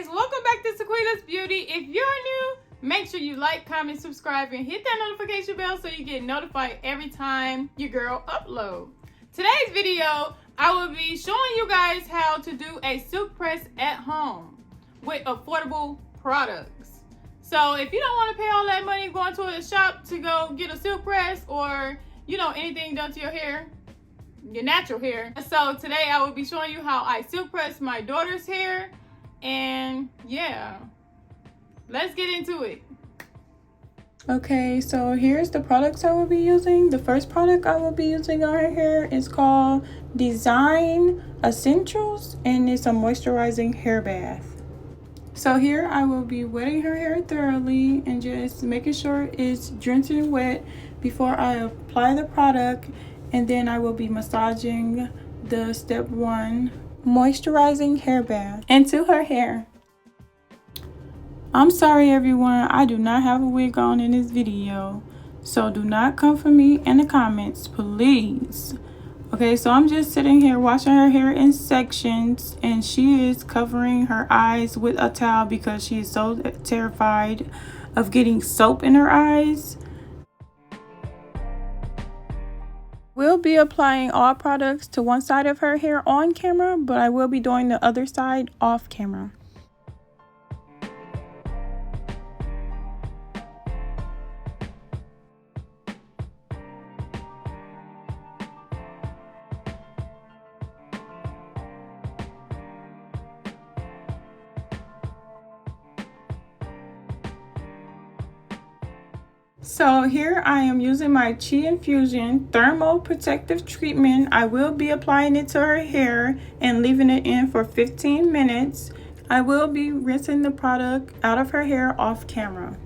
guys, welcome back to Sequila's Beauty. If you're new, make sure you like, comment, subscribe, and hit that notification bell so you get notified every time your girl upload. Today's video, I will be showing you guys how to do a silk press at home with affordable products. So if you don't want to pay all that money going to a shop to go get a silk press or anything done to your hair, your natural hair. So today I will be showing you how I silk press my daughter's hair, and yeah, let's get into it. Okay, so here's the products I will be using. The first product I will be using on her hair is called Design Essentials, and it's a moisturizing hair bath. So here I will be wetting her hair thoroughly and just making sure it's drenching wet before I apply the product, and then I will be massaging the step 1 moisturizing hair bath into her hair. I'm sorry everyone, I do not have a wig on in this video, so do not come for me in the comments, please. Okay, so I'm just sitting here washing her hair in sections, and she is covering her eyes with a towel because she is so terrified of getting soap in her eyes. We'll be applying all products to one side of her hair on camera, but I will be doing the other side off camera. So here I am using my Chi Infusion Thermal Protective Treatment. I will be applying it to her hair and leaving it in for 15 minutes. I will be rinsing the product out of her hair off camera.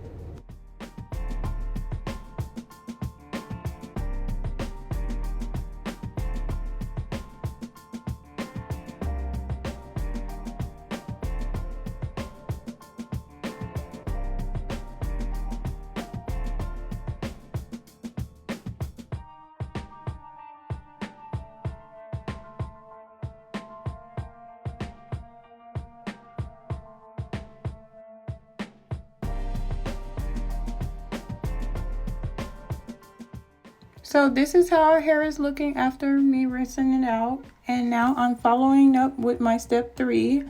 So this is how our hair is looking after me rinsing it out. And now I'm following up with my step 3,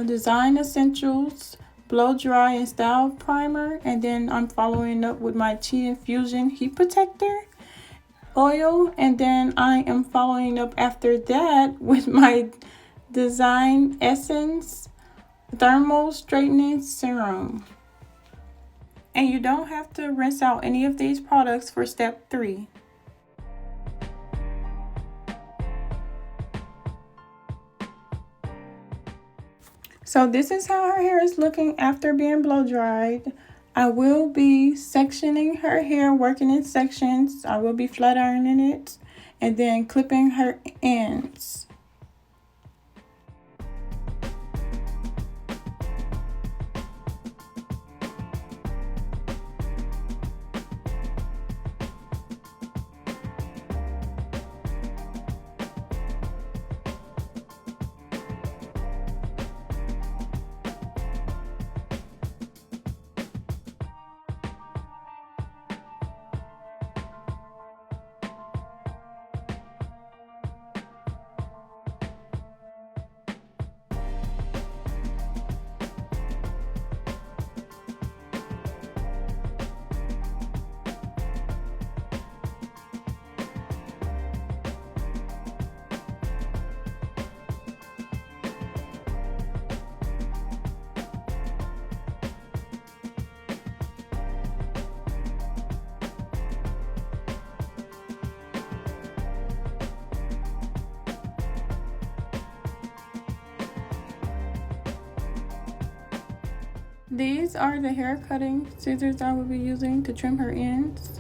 Design Essentials Blow Dry and Style Primer. And then I'm following up with my Chi Infusion Heat Protector Oil. And then I am following up after that with my Design Essence Thermal Straightening Serum. And you don't have to rinse out any of these products for step 3. So this is how her hair is looking after being blow dried. I will be sectioning her hair, working in sections. I will be flat ironing it and then clipping her ends. These are the hair cutting scissors I will be using to trim her ends.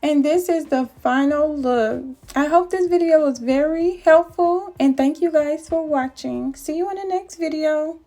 And this is the final look. I hope this video was very helpful, and thank you guys for watching. See you in the next video.